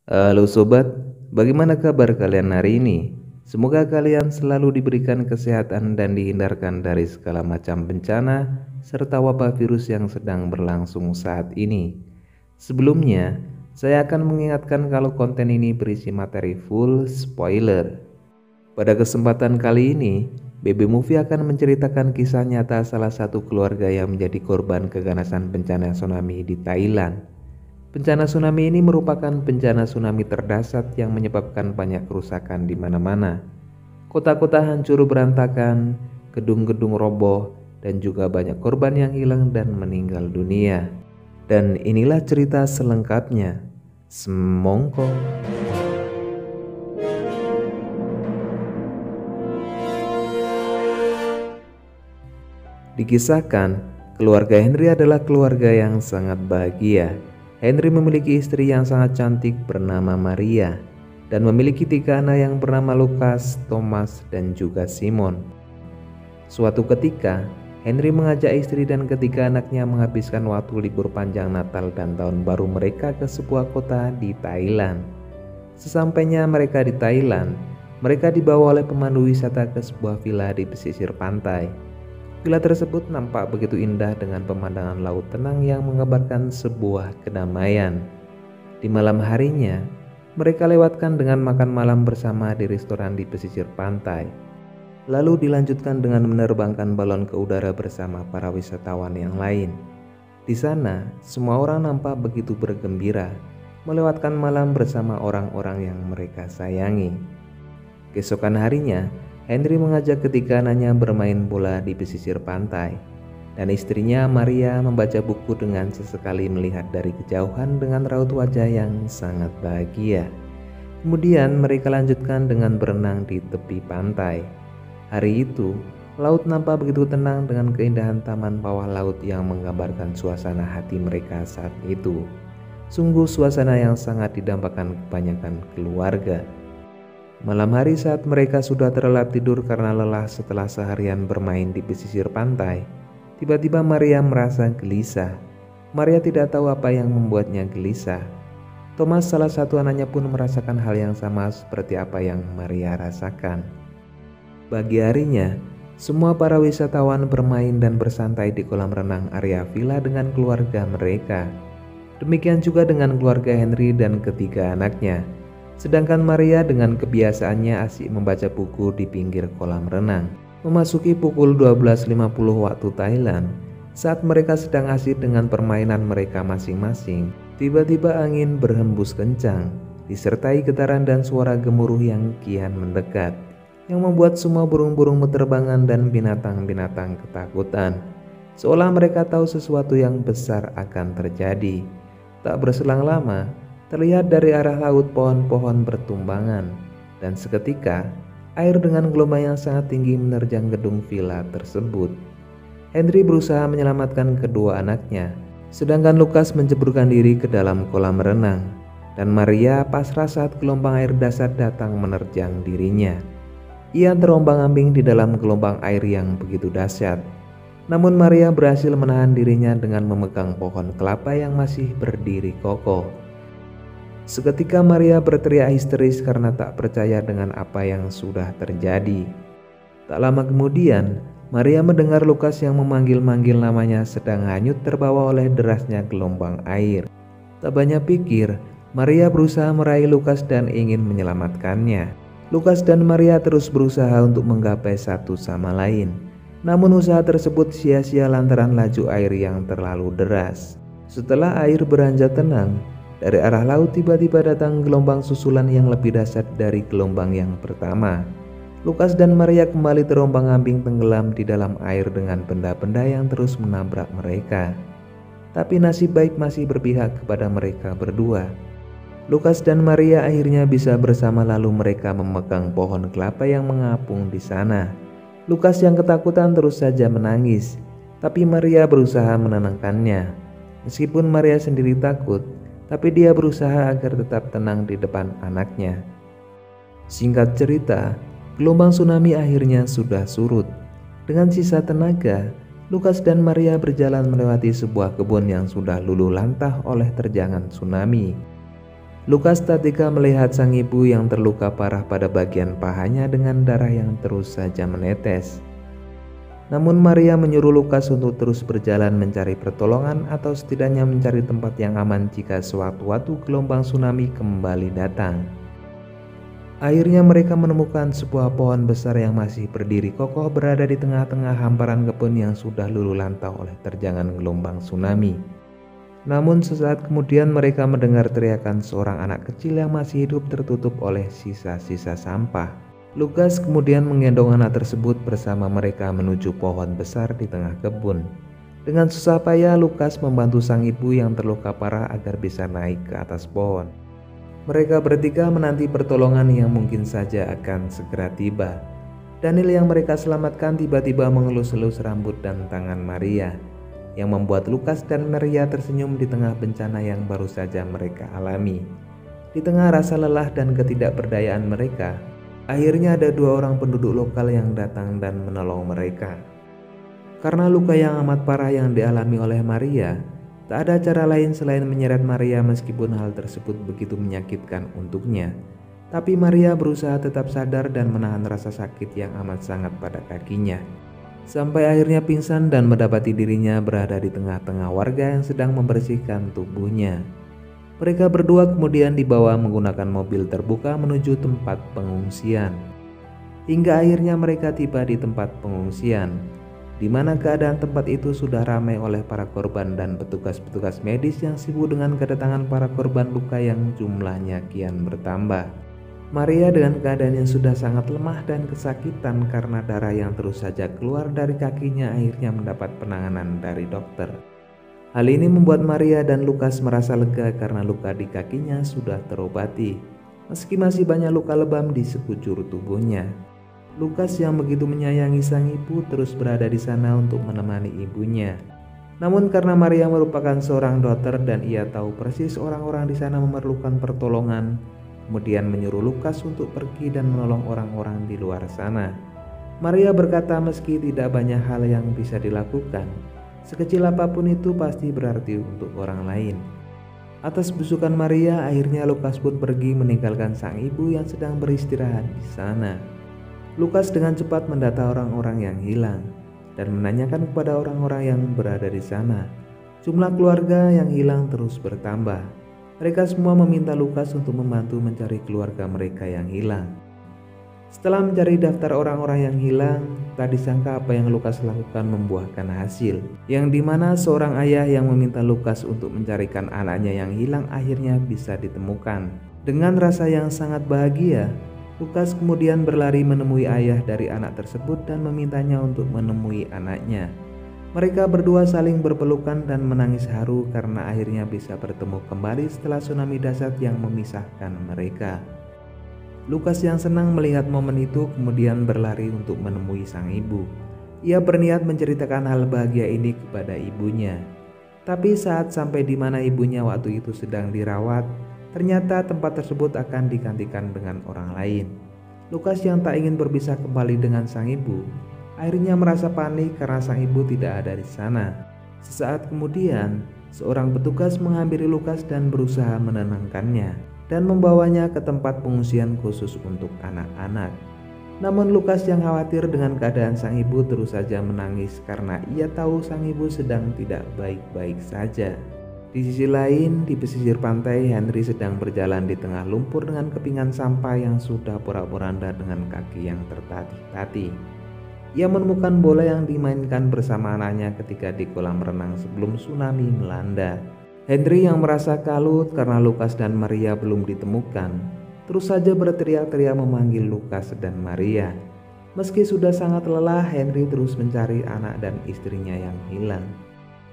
Halo sobat, bagaimana kabar kalian hari ini? Semoga kalian selalu diberikan kesehatan dan dihindarkan dari segala macam bencana serta wabah virus yang sedang berlangsung saat ini. Sebelumnya, saya akan mengingatkan kalau konten ini berisi materi full spoiler. Pada kesempatan kali ini, BB Movie akan menceritakan kisah nyata salah satu keluarga yang menjadi korban keganasan bencana tsunami di Thailand. Bencana tsunami ini merupakan bencana tsunami terdahsyat yang menyebabkan banyak kerusakan di mana-mana. Kota-kota hancur berantakan, gedung-gedung roboh, dan juga banyak korban yang hilang dan meninggal dunia. Dan inilah cerita selengkapnya. Semongko. Dikisahkan, keluarga Henry adalah keluarga yang sangat bahagia. Henry memiliki istri yang sangat cantik bernama Maria dan memiliki 3 anak yang bernama Lucas, Thomas, dan juga Simon. Suatu ketika, Henry mengajak istri dan ketiga anaknya menghabiskan waktu libur panjang Natal dan Tahun Baru mereka ke sebuah kota di Thailand. Sesampainya mereka di Thailand, mereka dibawa oleh pemandu wisata ke sebuah villa di pesisir pantai. Villa tersebut nampak begitu indah dengan pemandangan laut tenang yang mengabarkan sebuah kedamaian. Di malam harinya, mereka lewatkan dengan makan malam bersama di restoran di pesisir pantai. Lalu dilanjutkan dengan menerbangkan balon ke udara bersama para wisatawan yang lain. Di sana, semua orang nampak begitu bergembira, melewatkan malam bersama orang-orang yang mereka sayangi. Keesokan harinya, Henry mengajak ketiga anaknya bermain bola di pesisir pantai, dan istrinya Maria membaca buku dengan sesekali melihat dari kejauhan dengan raut wajah yang sangat bahagia. Kemudian mereka lanjutkan dengan berenang di tepi pantai. Hari itu, laut nampak begitu tenang dengan keindahan taman bawah laut yang menggambarkan suasana hati mereka saat itu. Sungguh suasana yang sangat didambakan kebanyakan keluarga. Malam hari saat mereka sudah terlelap tidur karena lelah setelah seharian bermain di pesisir pantai, tiba-tiba Maria merasa gelisah. Maria tidak tahu apa yang membuatnya gelisah. Thomas, salah satu anaknya, pun merasakan hal yang sama seperti apa yang Maria rasakan. Pagi harinya, semua para wisatawan bermain dan bersantai di kolam renang area villa dengan keluarga mereka. Demikian juga dengan keluarga Henry dan ketiga anaknya. Sedangkan Maria dengan kebiasaannya asyik membaca buku di pinggir kolam renang. Memasuki pukul 12.50 waktu Thailand, saat mereka sedang asyik dengan permainan mereka masing-masing, tiba-tiba angin berhembus kencang, disertai getaran dan suara gemuruh yang kian mendekat, yang membuat semua burung-burung berterbangan dan binatang-binatang ketakutan, seolah mereka tahu sesuatu yang besar akan terjadi. Tak berselang lama, terlihat dari arah laut pohon-pohon bertumbangan, dan seketika air dengan gelombang yang sangat tinggi menerjang gedung villa tersebut. Henry berusaha menyelamatkan kedua anaknya, sedangkan Lucas menceburkan diri ke dalam kolam renang, dan Maria pasrah saat gelombang air dasar datang menerjang dirinya. Ia terombang-ambing di dalam gelombang air yang begitu dahsyat. Namun Maria berhasil menahan dirinya dengan memegang pohon kelapa yang masih berdiri kokoh. Seketika Maria berteriak histeris karena tak percaya dengan apa yang sudah terjadi. Tak lama kemudian, Maria mendengar Lucas yang memanggil-manggil namanya sedang hanyut terbawa oleh derasnya gelombang air. Tak banyak pikir, Maria berusaha meraih Lucas dan ingin menyelamatkannya. Lucas dan Maria terus berusaha untuk menggapai satu sama lain. Namun usaha tersebut sia-sia lantaran laju air yang terlalu deras. Setelah air beranjak tenang, dari arah laut tiba-tiba datang gelombang susulan yang lebih dahsyat dari gelombang yang pertama. Lucas dan Maria kembali terombang-ambing tenggelam di dalam air dengan benda-benda yang terus menabrak mereka. Tapi nasib baik masih berpihak kepada mereka berdua. Lucas dan Maria akhirnya bisa bersama, lalu mereka memegang pohon kelapa yang mengapung di sana. Lucas yang ketakutan terus saja menangis, tapi Maria berusaha menenangkannya. Meskipun Maria sendiri takut, tapi dia berusaha agar tetap tenang di depan anaknya. Singkat cerita, gelombang tsunami akhirnya sudah surut. Dengan sisa tenaga, Lucas dan Maria berjalan melewati sebuah kebun yang sudah luluh lantah oleh terjangan tsunami. Lukas tak tega melihat sang ibu yang terluka parah pada bagian pahanya dengan darah yang terus saja menetes. Namun Maria menyuruh Lukas untuk terus berjalan mencari pertolongan atau setidaknya mencari tempat yang aman jika sewaktu-waktu gelombang tsunami kembali datang. Akhirnya mereka menemukan sebuah pohon besar yang masih berdiri kokoh berada di tengah-tengah hamparan kebun yang sudah luluh lantang oleh terjangan gelombang tsunami. Namun sesaat kemudian mereka mendengar teriakan seorang anak kecil yang masih hidup tertutup oleh sisa-sisa sampah. Lukas kemudian menggendong anak tersebut bersama mereka menuju pohon besar di tengah kebun. Dengan susah payah Lukas membantu sang ibu yang terluka parah agar bisa naik ke atas pohon. Mereka bertiga menanti pertolongan yang mungkin saja akan segera tiba. Daniel yang mereka selamatkan tiba-tiba mengelus-elus rambut dan tangan Maria, yang membuat Lukas dan Maria tersenyum di tengah bencana yang baru saja mereka alami. Di tengah rasa lelah dan ketidakberdayaan mereka, akhirnya ada dua orang penduduk lokal yang datang dan menolong mereka. Karena luka yang amat parah yang dialami oleh Maria, tak ada cara lain selain menyeret Maria meskipun hal tersebut begitu menyakitkan untuknya. Tapi Maria berusaha tetap sadar dan menahan rasa sakit yang amat sangat pada kakinya. Sampai akhirnya pingsan dan mendapati dirinya berada di tengah-tengah warga yang sedang membersihkan tubuhnya. Mereka berdua kemudian dibawa menggunakan mobil terbuka menuju tempat pengungsian. Hingga akhirnya mereka tiba di tempat pengungsian, di mana keadaan tempat itu sudah ramai oleh para korban dan petugas-petugas medis yang sibuk dengan kedatangan para korban luka yang jumlahnya kian bertambah. Maria dengan keadaan yang sudah sangat lemah dan kesakitan karena darah yang terus saja keluar dari kakinya akhirnya mendapat penanganan dari dokter. Hal ini membuat Maria dan Lukas merasa lega karena luka di kakinya sudah terobati, meski masih banyak luka lebam di sekujur tubuhnya. Lukas yang begitu menyayangi sang ibu terus berada di sana untuk menemani ibunya. Namun karena Maria merupakan seorang dokter dan ia tahu persis orang-orang di sana memerlukan pertolongan, kemudian menyuruh Lukas untuk pergi dan menolong orang-orang di luar sana. Maria berkata meski tidak banyak hal yang bisa dilakukan, sekecil apapun itu pasti berarti untuk orang lain. Atas busukan Maria, akhirnya Lukas pun pergi meninggalkan sang ibu yang sedang beristirahat di sana. Lukas dengan cepat mendata orang-orang yang hilang dan menanyakan kepada orang-orang yang berada di sana. Jumlah keluarga yang hilang terus bertambah. Mereka semua meminta Lukas untuk membantu mencari keluarga mereka yang hilang. Setelah mencari daftar orang-orang yang hilang, tak disangka apa yang Lukas lakukan membuahkan hasil, yang dimana seorang ayah yang meminta Lukas untuk mencarikan anaknya yang hilang akhirnya bisa ditemukan. Dengan rasa yang sangat bahagia, Lukas kemudian berlari menemui ayah dari anak tersebut dan memintanya untuk menemui anaknya. Mereka berdua saling berpelukan dan menangis haru karena akhirnya bisa bertemu kembali setelah tsunami dahsyat yang memisahkan mereka. Lukas yang senang melihat momen itu kemudian berlari untuk menemui sang ibu. Ia berniat menceritakan hal bahagia ini kepada ibunya. Tapi saat sampai di mana ibunya waktu itu sedang dirawat, ternyata tempat tersebut akan digantikan dengan orang lain. Lukas yang tak ingin berpisah kembali dengan sang ibu, akhirnya merasa panik karena sang ibu tidak ada di sana. Sesaat kemudian, seorang petugas menghampiri Lukas dan berusaha menenangkannya dan membawanya ke tempat pengungsian khusus untuk anak-anak. Namun Lukas yang khawatir dengan keadaan sang ibu terus saja menangis karena ia tahu sang ibu sedang tidak baik-baik saja. Di sisi lain, di pesisir pantai, Henry sedang berjalan di tengah lumpur dengan kepingan sampah yang sudah porak-poranda dengan kaki yang tertatih-tatih. Ia menemukan bola yang dimainkan bersama anaknya ketika di kolam renang sebelum tsunami melanda. Henry yang merasa kalut karena Lukas dan Maria belum ditemukan, terus saja berteriak-teriak memanggil Lukas dan Maria. Meski sudah sangat lelah, Henry terus mencari anak dan istrinya yang hilang.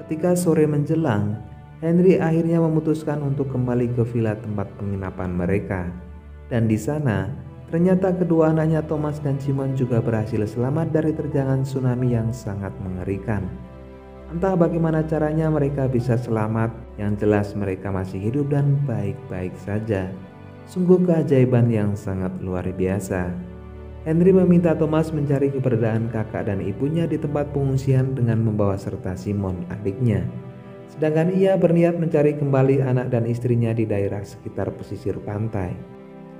Ketika sore menjelang, Henry akhirnya memutuskan untuk kembali ke villa tempat penginapan mereka. Dan di sana, ternyata kedua anaknya Thomas dan Simon juga berhasil selamat dari terjangan tsunami yang sangat mengerikan. Entah bagaimana caranya mereka bisa selamat, yang jelas mereka masih hidup dan baik-baik saja. Sungguh keajaiban yang sangat luar biasa. Henry meminta Thomas mencari keberadaan kakak dan ibunya di tempat pengungsian dengan membawa serta Simon, adiknya. Sedangkan ia berniat mencari kembali anak dan istrinya di daerah sekitar pesisir pantai.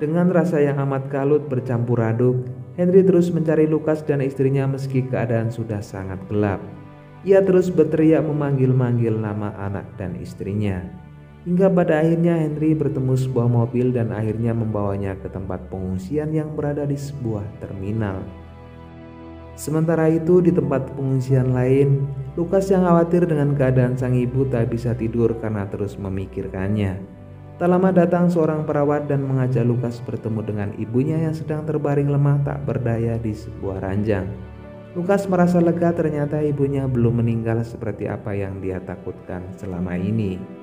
Dengan rasa yang amat kalut bercampur aduk, Henry terus mencari Lukas dan istrinya meski keadaan sudah sangat gelap. Ia terus berteriak memanggil-manggil nama anak dan istrinya. Hingga pada akhirnya Henry bertemu sebuah mobil dan akhirnya membawanya ke tempat pengungsian yang berada di sebuah terminal. Sementara itu di tempat pengungsian lain, Lukas yang khawatir dengan keadaan sang ibu tak bisa tidur karena terus memikirkannya. Tak lama datang seorang perawat dan mengajak Lukas bertemu dengan ibunya yang sedang terbaring lemah tak berdaya di sebuah ranjang. Lukas merasa lega, ternyata ibunya belum meninggal seperti apa yang dia takutkan selama ini.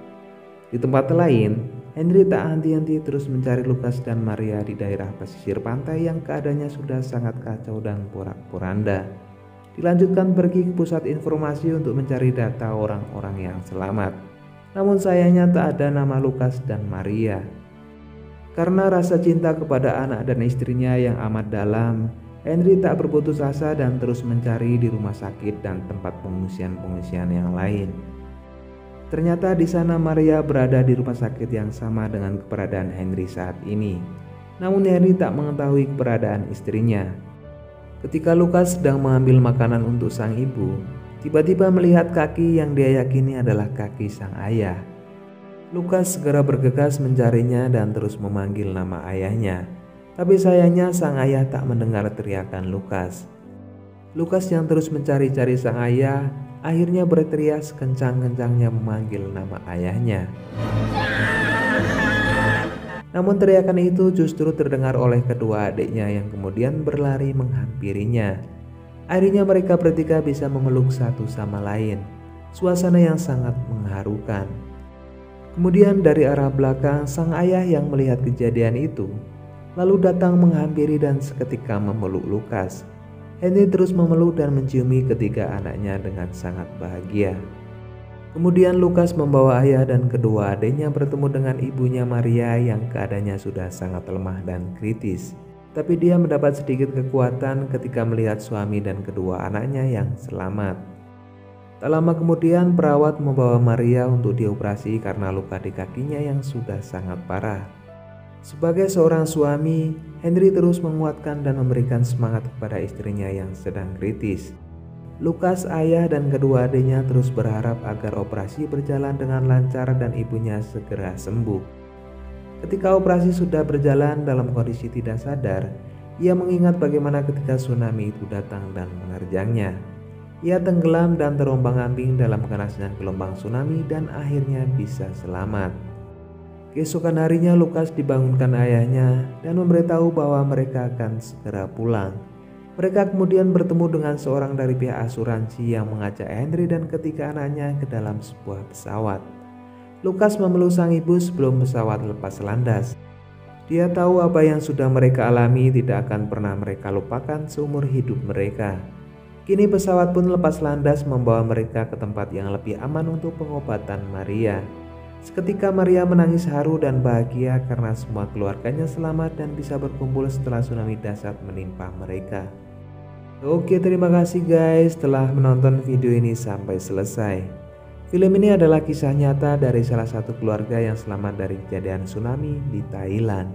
Di tempat lain, Henry tak henti-henti terus mencari Lukas dan Maria di daerah pesisir pantai yang keadaannya sudah sangat kacau dan porak-poranda. Dilanjutkan pergi ke pusat informasi untuk mencari data orang-orang yang selamat. Namun sayangnya tak ada nama Lukas dan Maria. Karena rasa cinta kepada anak dan istrinya yang amat dalam, Henry tak berputus asa dan terus mencari di rumah sakit dan tempat pengungsian-pengungsian yang lain. Ternyata di sana Maria berada di rumah sakit yang sama dengan keberadaan Henry saat ini. Namun Henry tak mengetahui keberadaan istrinya. Ketika Lukas sedang mengambil makanan untuk sang ibu, tiba-tiba melihat kaki yang dia yakini adalah kaki sang ayah. Lukas segera bergegas mencarinya dan terus memanggil nama ayahnya. Tapi sayangnya sang ayah tak mendengar teriakan Lukas. Lukas yang terus mencari-cari sang ayah akhirnya berteriak sekencang-kencangnya memanggil nama ayahnya. Namun teriakan itu justru terdengar oleh kedua adiknya yang kemudian berlari menghampirinya. Akhirnya mereka bertiga bisa memeluk satu sama lain. Suasana yang sangat mengharukan. Kemudian dari arah belakang sang ayah yang melihat kejadian itu lalu datang menghampiri dan seketika memeluk Lukas. Henry terus memeluk dan menciumi ketiga anaknya dengan sangat bahagia. Kemudian Lukas membawa ayah dan kedua adiknya bertemu dengan ibunya Maria yang keadaannya sudah sangat lemah dan kritis. Tapi dia mendapat sedikit kekuatan ketika melihat suami dan kedua anaknya yang selamat. Tak lama kemudian perawat membawa Maria untuk dioperasi karena luka di kakinya yang sudah sangat parah. Sebagai seorang suami, Henry terus menguatkan dan memberikan semangat kepada istrinya yang sedang kritis. Lukas, ayah dan kedua adiknya terus berharap agar operasi berjalan dengan lancar dan ibunya segera sembuh. Ketika operasi sudah berjalan dalam kondisi tidak sadar, ia mengingat bagaimana ketika tsunami itu datang dan menerjangnya. Ia tenggelam dan terombang-ambing dalam kenasnya gelombang tsunami dan akhirnya bisa selamat. Keesokan harinya Lukas dibangunkan ayahnya dan memberitahu bahwa mereka akan segera pulang. Mereka kemudian bertemu dengan seorang dari pihak asuransi yang mengajak Henry dan ketiga anaknya ke dalam sebuah pesawat. Lukas memeluk sang ibu sebelum pesawat lepas landas. Dia tahu apa yang sudah mereka alami tidak akan pernah mereka lupakan seumur hidup mereka. Kini pesawat pun lepas landas membawa mereka ke tempat yang lebih aman untuk pengobatan Maria. Seketika Maria menangis haru dan bahagia karena semua keluarganya selamat dan bisa berkumpul setelah tsunami dahsyat menimpa mereka. Oke, terima kasih guys telah menonton video ini sampai selesai. Film ini adalah kisah nyata dari salah satu keluarga yang selamat dari kejadian tsunami di Thailand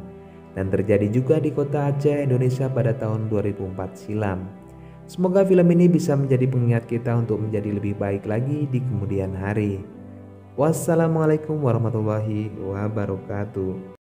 dan terjadi juga di kota Aceh, Indonesia pada tahun 2004 silam. Semoga film ini bisa menjadi pengingat kita untuk menjadi lebih baik lagi di kemudian hari. Wassalamualaikum warahmatullahi wabarakatuh.